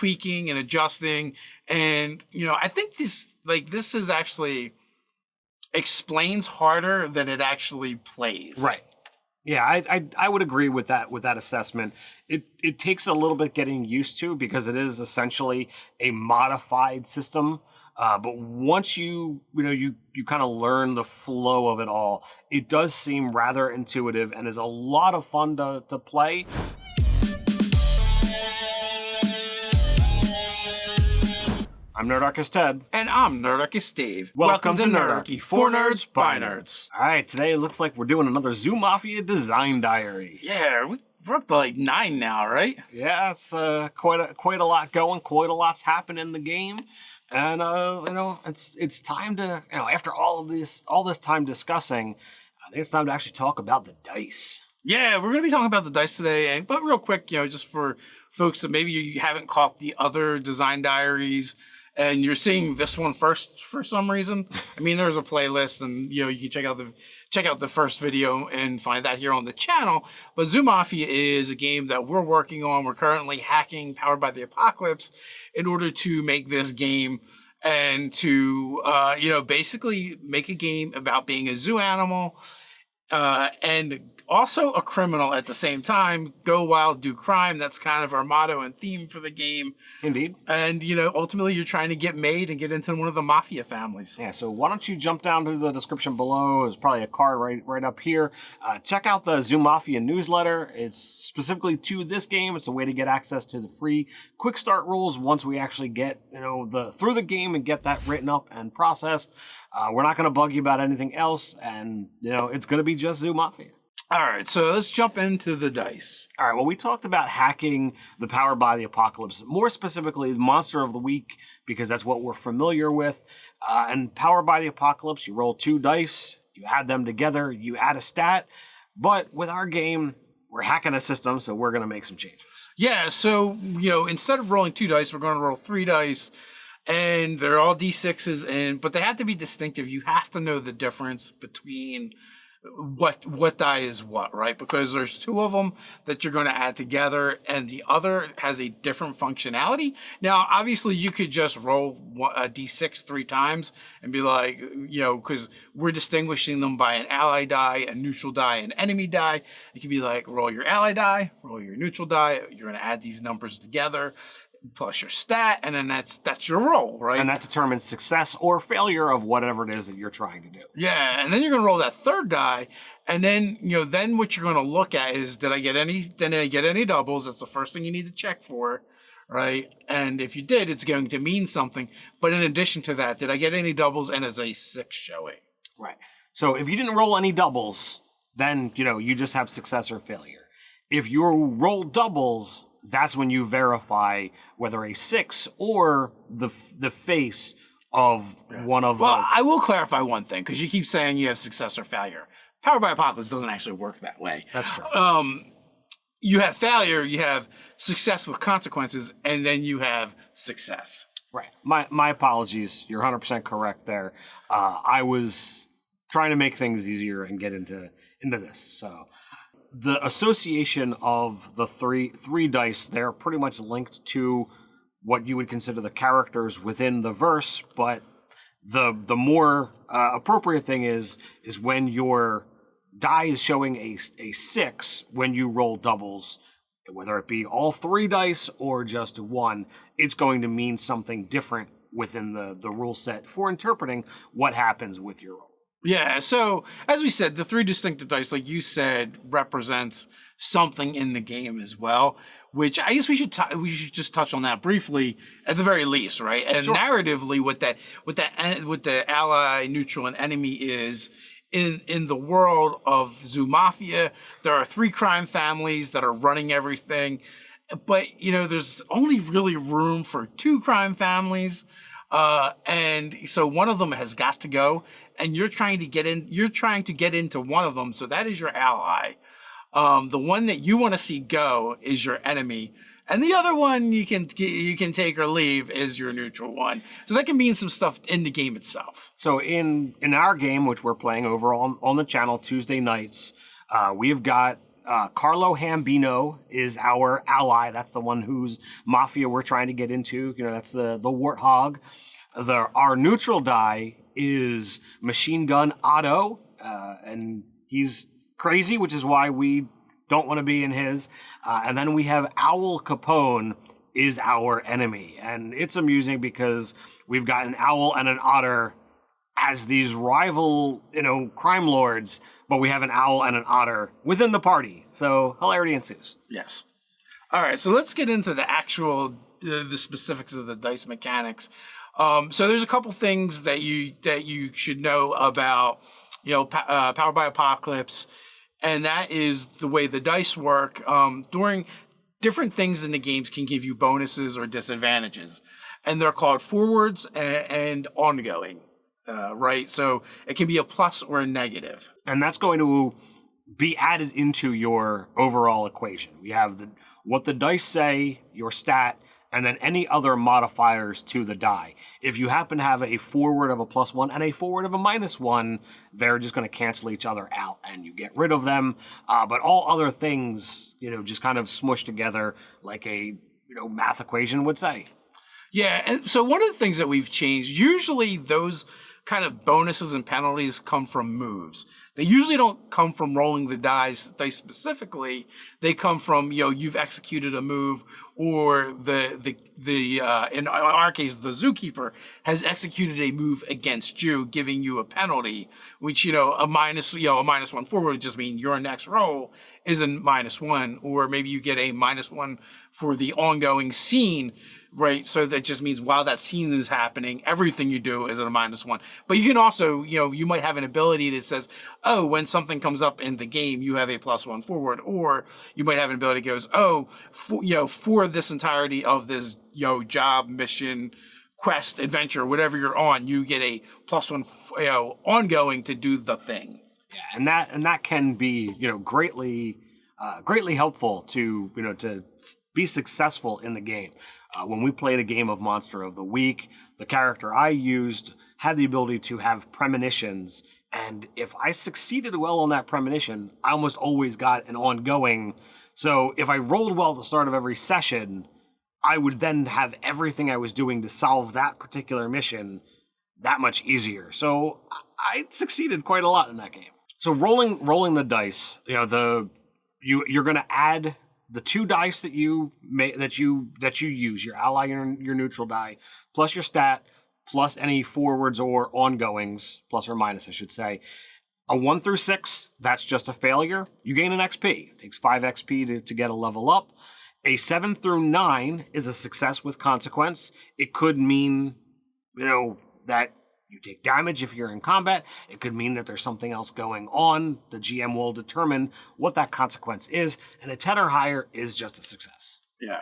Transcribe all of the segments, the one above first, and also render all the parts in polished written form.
tweaking and adjusting. And, I think this is actually explains harder than it actually plays. Right. Yeah, I would agree with that assessment. It takes a little bit getting used to because it is essentially a modified system. But once you kind of learn the flow of it all, it does seem rather intuitive and is a lot of fun to play. I'm Nerdarchy Ted. And I'm Nerdarchy Steve. Welcome to Nerdarchy. For nerds, by nerds. All right, today it looks like we're doing another Zoo Mafia design diary. Yeah, we're up to like 9 now, right? Yeah, it's quite a lot going. Quite a lot's happened in the game. And it's time to, after all this time discussing, I think it's time to actually talk about the dice. Yeah, we're gonna be talking about the dice today, but real quick, just for folks that maybe you haven't caught the other design diaries and you're seeing this one first for some reason. I mean, there's a playlist, and you can check out the first video and find that here on the channel. But Zoo Mafia is a game that we're working on. We're currently hacking Powered by the Apocalypse in order to make this game and to basically make a game about being a zoo animal and also a criminal at the same time. Go wild, do crime. That's kind of our motto and theme for the game. Indeed. And, ultimately you're trying to get made and get into one of the mafia families. Yeah, so why don't you jump down to the description below. There's probably a card right up here. Check out the Zoo Mafia newsletter. It's specifically to this game. It's a way to get access to the free quick start rules once we actually get, through the game and get that written up and processed. We're not going to bug you about anything else, and, it's going to be just Zoo Mafia. All right, so let's jump into the dice. All right, well, we talked about hacking the Powered by the Apocalypse, more specifically the Monster of the Week, because that's what we're familiar with. And Powered by the Apocalypse, you roll 2 dice, you add them together, you add a stat. But with our game, we're hacking a system, so we're going to make some changes. Yeah, so, instead of rolling 2 dice, we're going to roll 3 dice. And they're all D6s, but they have to be distinctive. You have to know the difference between what die is what, right? Because there's 2 of them that you're going to add together, and the other has a different functionality. Now, obviously, you could just roll a D6 3 times and be like, because we're distinguishing them by an ally die, a neutral die, an enemy die. You could be like, roll your ally die, roll your neutral die. You're going to add these numbers together plus your stat, and then that's your roll, right? And that determines success or failure of whatever it is that you're trying to do. Yeah, and then you're going to roll that 3rd die, and then then what you're going to look at is, did I get any doubles? That's the first thing you need to check for, right? And if you did, it's going to mean something. But in addition to that, did I get any doubles, and is a 6 showing? Right. So if you didn't roll any doubles, then you just have success or failure. If you roll doubles, that's when you verify whether a 6 or the face of one of Well, I will clarify one thing, because you keep saying you have success or failure. Powered by Apocalypse doesn't actually work that way. That's true. You have failure, you have success with consequences, and then you have success. Right. My apologies. You're 100% correct there. I was trying to make things easier and get into this. So the association of the three dice, they're pretty much linked to what you would consider the characters within the verse, but the more appropriate thing is when your die is showing a 6 when you roll doubles, whether it be all 3 dice or just 1, it's going to mean something different within the rule set for interpreting what happens with your roll. Yeah, so as we said, the 3 distinctive dice, like you said, represents something in the game as well, which I guess we should just touch on that briefly at the very least, right? And sure. Narratively, what the ally, neutral, and enemy is in the world of Zoo Mafia, there are 3 crime families that are running everything, but there's only really room for 2 crime families, and so one of them has got to go. And you're trying to get into one of them, so that is your ally. The one that you want to see go is your enemy, and the other one you can take or leave is your neutral one. So that can mean some stuff in the game itself. So in our game, which we're playing over on the channel Tuesday nights, we've got Carlo Hambino is our ally. That's the one whose mafia we're trying to get into. That's the warthog. Our neutral die is Machine Gun Otto, and he's crazy, which is why we don't want to be in his. And then we have Owl Capone is our enemy. And it's amusing because we've got an owl and an otter as these rival, crime lords, but we have an owl and an otter within the party. So hilarity ensues. Yes. All right, so let's get into the actual, the specifics of the dice mechanics. So there's a couple things that you should know about, Powered by Apocalypse, and that is the way the dice work. During different things in the games can give you bonuses or disadvantages, and they're called forwards and ongoing, right? So it can be a plus or a negative. And that's going to be added into your overall equation. We have what the dice say, your stat, and then any other modifiers to the die. If you happen to have a forward of a +1 and a forward of a -1, they're just going to cancel each other out and you get rid of them. But all other things, just kind of smush together like a, math equation would say. Yeah, and so one of the things that we've changed, usually those kind of bonuses and penalties come from moves. They usually don't come from rolling the dice specifically. They come from, you've executed a move, or in our case, the zookeeper has executed a move against you, giving you a penalty, which, a -1 forward would just mean your next roll is a -1, or maybe you get a -1 for the ongoing scene, right? So that just means while that scene is happening, everything you do is at a -1. But you can also, you might have an ability that says, oh, when something comes up in the game, you have a +1 forward. Or you might have an ability that goes, oh, for this entirety of this, job, mission, quest, adventure, whatever you're on, you get a +1, ongoing to do the thing. Yeah, and that can be, greatly helpful to be successful in the game. When we played a game of Monster of the Week, the character I used had the ability to have premonitions, and if I succeeded well on that premonition, I almost always got an ongoing. So if I rolled well at the start of every session, I would then have everything I was doing to solve that particular mission that much easier. So I succeeded quite a lot in that game. So rolling the dice, you're going to add the 2 dice that you use, your ally and your neutral die, plus your stat, plus any forwards or ongoings, plus or minus, I should say. A 1 through 6, that's just a failure. You gain an XP. It takes 5 XP to get a level up. A 7 through 9 is a success with consequence. It could mean, that you take damage if you're in combat. It could mean that there's something else going on. The GM will determine what that consequence is, and a 10 or higher is just a success. Yeah.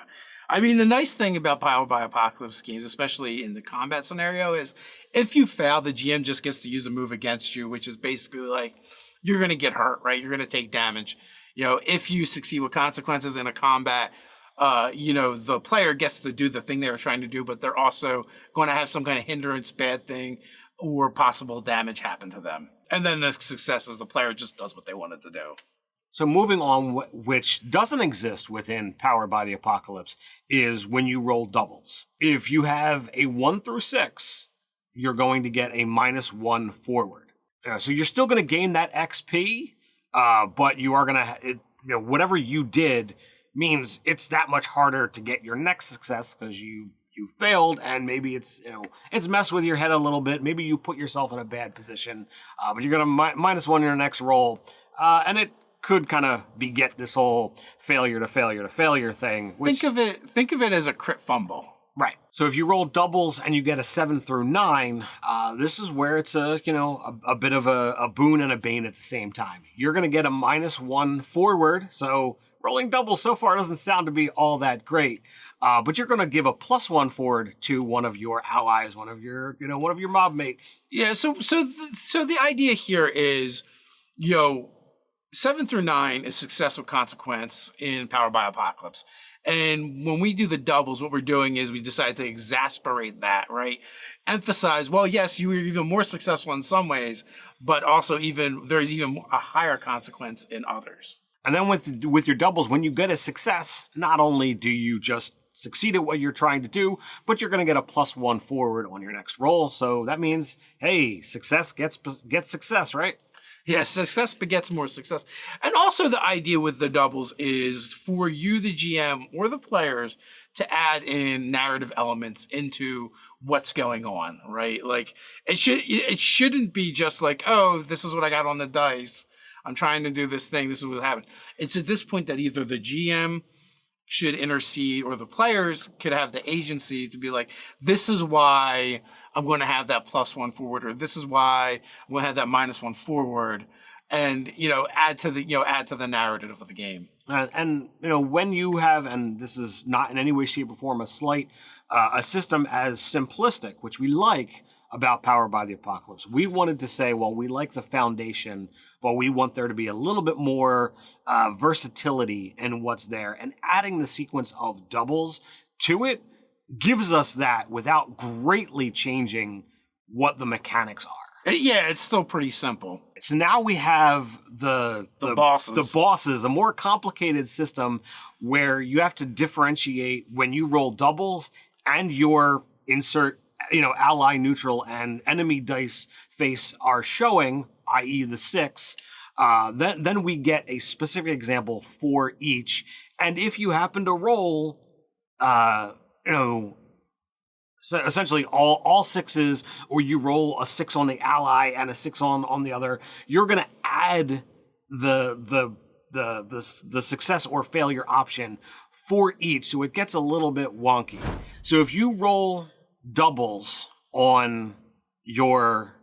I mean, the nice thing about Powered by Apocalypse games, especially in the combat scenario, is if you fail, the GM just gets to use a move against you, which is basically like you're going to get hurt, right? You're going to take damage. If you succeed with consequences in a combat, the player gets to do the thing they were trying to do, but they're also going to have some kind of hindrance, bad thing, or possible damage happen to them. And then the success is the player just does what they wanted to do. So moving on, which doesn't exist within Powered by the Apocalypse, is when you roll doubles. If you have a 1 through 6, you're going to get a -1 forward. So you're still going to gain that XP, but you are going to, whatever you did means it's that much harder to get your next success because you failed, and maybe it's messed with your head a little bit. Maybe you put yourself in a bad position, but you're gonna -1 in your next roll, and it could kind of beget this whole failure to failure to failure thing. Think of it as a crit fumble. Right. So if you roll doubles and you get a 7 through 9, this is where it's a bit of a boon and a bane at the same time. You're gonna get a -1 forward, so rolling doubles so far doesn't sound to be all that great. But you're going to give a +1 forward to one of your allies, one of your mob mates. Yeah. So the idea here is, 7 through 9 is success with consequence in Powered by Apocalypse. And when we do the doubles, what we're doing is we decide to exasperate that, right? Emphasize, well, yes, you were even more successful in some ways, but also there's even a higher consequence in others. And then with your doubles, when you get a success, not only do you just succeed at what you're trying to do, but you're going to get a +1 forward on your next roll. So that means, hey, success gets success, right? Yeah, success begets more success. And also the idea with the doubles is for you, the GM, or the players to add in narrative elements into what's going on, right? Like it shouldn't be just like, oh, this is what I got on the dice. I'm trying to do this thing. This is what happened. It's at this point that either the GM should intercede or the players could have the agency to be like, this is why I'm going to have that +1 forward, or this is why I'm going to have that -1 forward, and add to the narrative of the game. And when you have, and this is not in any way, shape, or form a slight, a system as simplistic, which we like about Powered by the Apocalypse, we wanted to say, well, we like the foundation, but we want there to be a little bit more versatility in what's there, and adding the sequence of doubles to it gives us that without greatly changing what the mechanics are. Yeah, it's still pretty simple. So now we have the bosses. The bosses, a more complicated system where you have to differentiate when you roll doubles and your insert, ally, neutral, and enemy dice face are showing, i.e. the 6. Then we get a specific example for each. And if you happen to roll, so essentially all 6s, or you roll a 6 on the ally and a 6 on the other, you're going to add the success or failure option for each, so it gets a little bit wonky. So if you roll doubles on your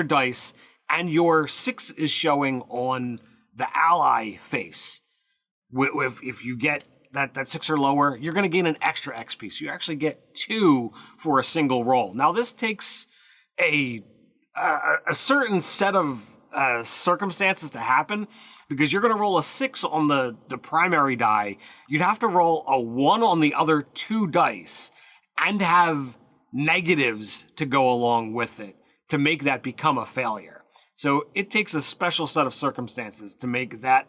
dice and your 6 is showing on the ally face, if you get that 6 or lower, you're going to gain an extra XP. So you actually get 2 for a single roll. Now this takes a certain set of circumstances to happen, because you're going to roll a 6 on the primary die. You'd have to roll a 1 on the other 2 dice and have negatives to go along with it to make that become a failure. So it takes a special set of circumstances to make that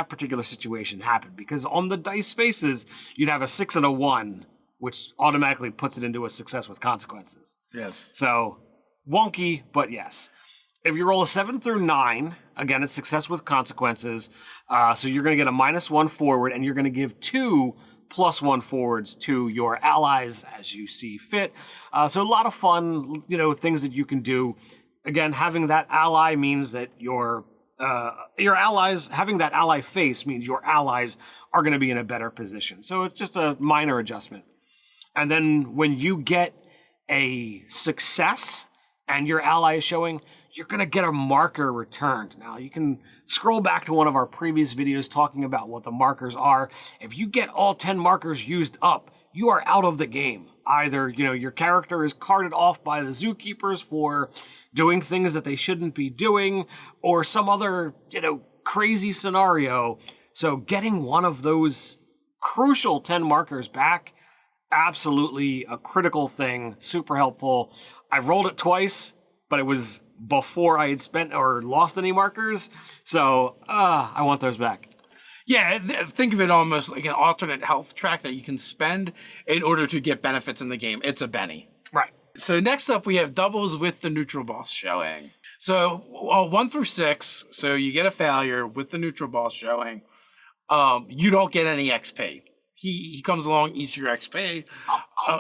particular situation happen, because on the dice faces, you'd have a 6 and a 1, which automatically puts it into a success with consequences. Yes. So wonky, but yes. If you roll a 7 through 9, again, it's success with consequences. So you're going to get a -1 forward, and you're going to give 2 +1 forwards to your allies as you see fit. So a lot of fun, things that you can do. Again, having that ally means that your allies, having that ally face means your allies are going to be in a better position. So it's just a minor adjustment. And then when you get a success and your ally is showing, you're going to get a marker returned. Now, you can scroll back to one of our previous videos talking about what the markers are. If you get all 10 markers used up, you are out of the game. Either, your character is carted off by the zookeepers for doing things that they shouldn't be doing, or some other, crazy scenario. So getting one of those crucial 10 markers back, absolutely a critical thing, super helpful. I rolled it twice, but it was before I had spent or lost any markers. So I want those back. Yeah, think of it almost like an alternate health track that you can spend in order to get benefits in the game. It's a Benny. Right. So next up, we have doubles with the neutral boss showing. So 1 through 6, so you get a failure with the neutral boss showing. You don't get any XP. He comes along, eats your XP.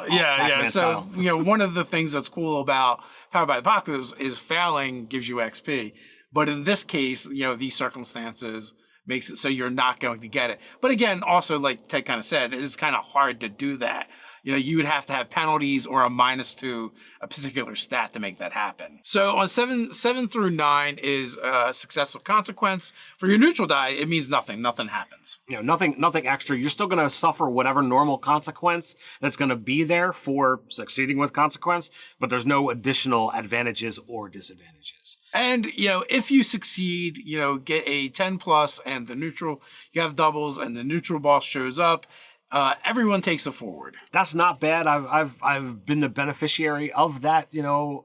Yeah. So, one of the things that's cool about Powered by the Apocalypse is failing gives you XP. But in this case, these circumstances makes it so you're not going to get it. But again, also like Ted kind of said, it is kind of hard to do that. You would have to have penalties or a -2 a particular stat to make that happen. So on 7 through 9 is success with consequence. For your neutral die, it means nothing. Nothing happens. Nothing extra. You're still going to suffer whatever normal consequence that's going to be there for succeeding with consequence, but there's no additional advantages or disadvantages. And, if you succeed, get a 10+ and the neutral, you have doubles and the neutral boss shows up. everyone takes a forward. That's not bad. I've been the beneficiary of that,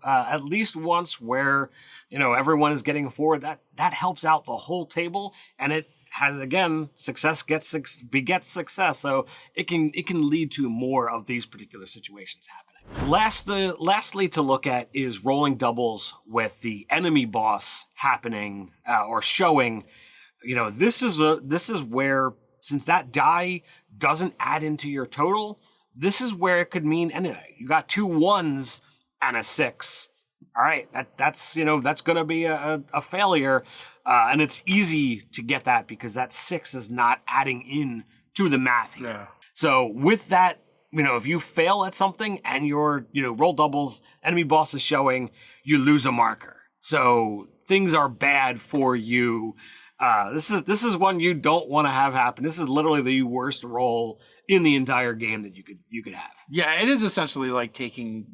at least once, where everyone is getting forward. That helps out the whole table, and it has, again, success begets success. So it can lead to more of these particular situations happening. Lastly to look at is rolling doubles with the enemy boss happening or showing. This is where, since that die doesn't add into your total, this is where it could mean anything. You got 2 1s and a 6. All right, that's going to be a failure, and it's easy to get that because that 6 is not adding in to the math here. Yeah. So with that, if you fail at something and your roll doubles enemy boss is showing, you lose a marker. So things are bad for you. This is one you don't want to have happen. This is literally the worst roll in the entire game that you could have. Yeah, it is essentially like taking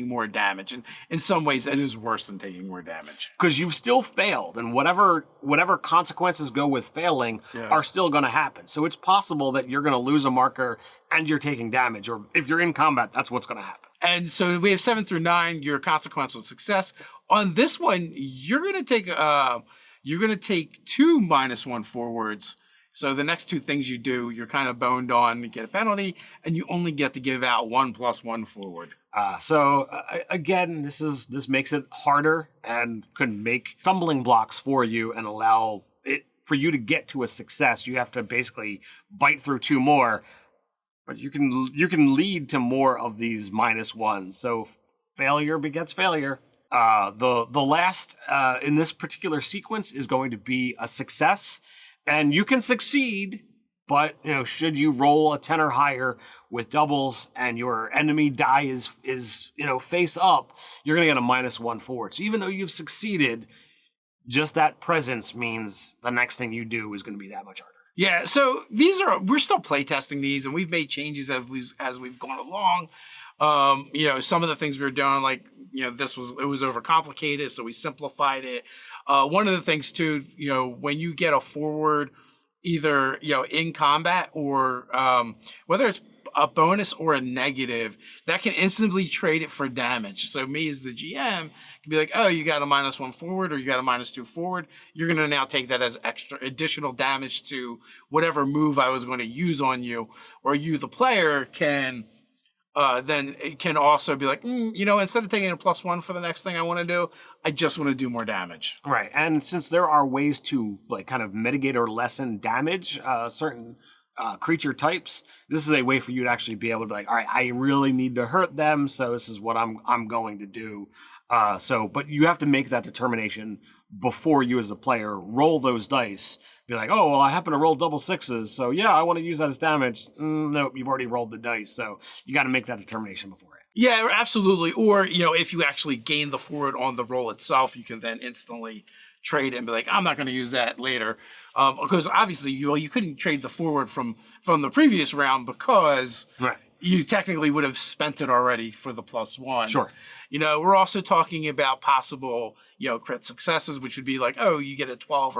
more damage, and in some ways it is worse than taking more damage because you've still failed, and whatever consequences go with failing are still going to happen. So it's possible that you're going to lose a marker and you're taking damage, or if you're in combat, that's what's going to happen. And so we have 7 through 9. Your consequence was success. On this one, you're going to take 2 -1 forwards. So the next 2 things you do, you're kind of boned on, you get a penalty, and you only get to give out 1 + 1 forward. Again, this makes it harder and could make stumbling blocks for you and allow it for you to get to a success. You have to basically bite through 2 more, but you can lead to more of these -1s. So failure begets failure. The last in this particular sequence is going to be a success, and you can succeed. But, should you roll a 10 or higher with doubles and your enemy die is face up, you're going to get a -1 forward. So even though you've succeeded, just that presence means the next thing you do is going to be that much harder. Yeah, so we're still playtesting these, and we've made changes as we've gone along. Some of the things we were doing, like, it was overcomplicated, so we simplified it. One of the things too, when you get a forward, either in combat or whether it's a bonus or a negative, that can instantly trade it for damage. So me as the GM can be like, oh, you got a -1 forward, or you got a -2 forward. You're going to now take that as additional damage to whatever move I was going to use on you, or you, the player, can. Then it can also be like, instead of taking a +1 for the next thing I want to do, I just want to do more damage. Right, and since there are ways to kind of mitigate or lessen damage, certain creature types, this is a way for you to actually be able to be like, all right, I really need to hurt them, so this is what I'm going to do. But you have to make that determination before you as the player roll those dice. Be like, oh, well, I happen to roll double 6s, so yeah, I want to use that as damage. Nope, you've already rolled the dice, so you got to make that determination before it. Yeah, absolutely. Or, if you actually gain the forward on the roll itself, you can then instantly trade it and be like, I'm not going to use that later. Because obviously you couldn't trade the forward from the previous round because you technically would have spent it already for the +1. Sure. We're also talking about possible, crit successes, which would be like, oh, you get a 12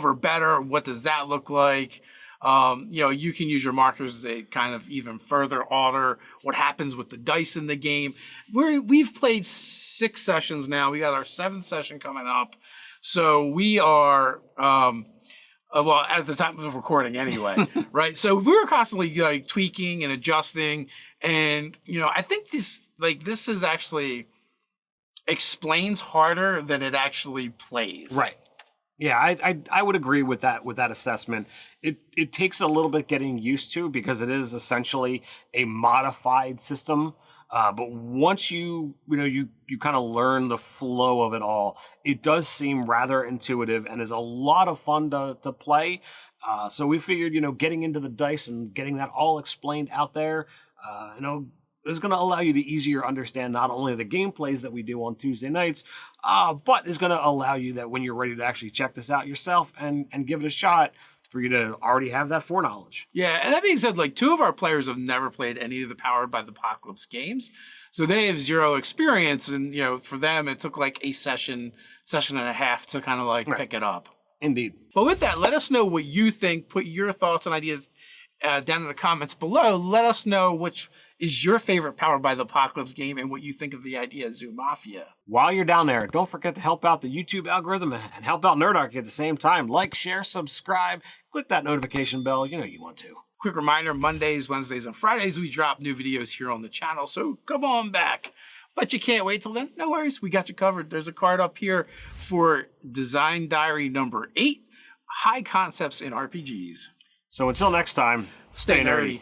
or better. What does that look like? You can use your markers to kind of even further alter what happens with the dice in the game. We've played 6 sessions now. We got our 7th session coming up. So we are, at the time of recording anyway, right? So we were constantly tweaking and adjusting. And, I think this is actually explains harder than it actually plays. Right. Yeah, I would agree with that assessment. It takes a little bit getting used to because it is essentially a modified system. But once you kind of learn the flow of it all, it does seem rather intuitive and is a lot of fun to play. So we figured, getting into the dice and getting that all explained out there, is going to allow you to easier understand not only the gameplays that we do on Tuesday nights, but is going to allow you that when you're ready to actually check this out yourself and give it a shot, for you to already have that foreknowledge. Yeah, and that being said, 2 of our players have never played any of the Powered by the Apocalypse games, so they have 0 experience, and for them it took a session and a half to kind of pick it up. Indeed. But with that, let us know what you think. Put your thoughts and ideas down in the comments below. Let us know which is your favorite Powered by the Apocalypse game and what you think of the idea of Zoo Mafia. While you're down there, don't forget to help out the YouTube algorithm and help out Nerdarchy at the same time. Like, share, subscribe, click that notification bell. You know you want to. Quick reminder, Mondays, Wednesdays, and Fridays, we drop new videos here on the channel, so come on back. But you can't wait till then? No worries, we got you covered. There's a card up here for Design Diary number 8, High Concepts in RPGs. So until next time, stay nerdy.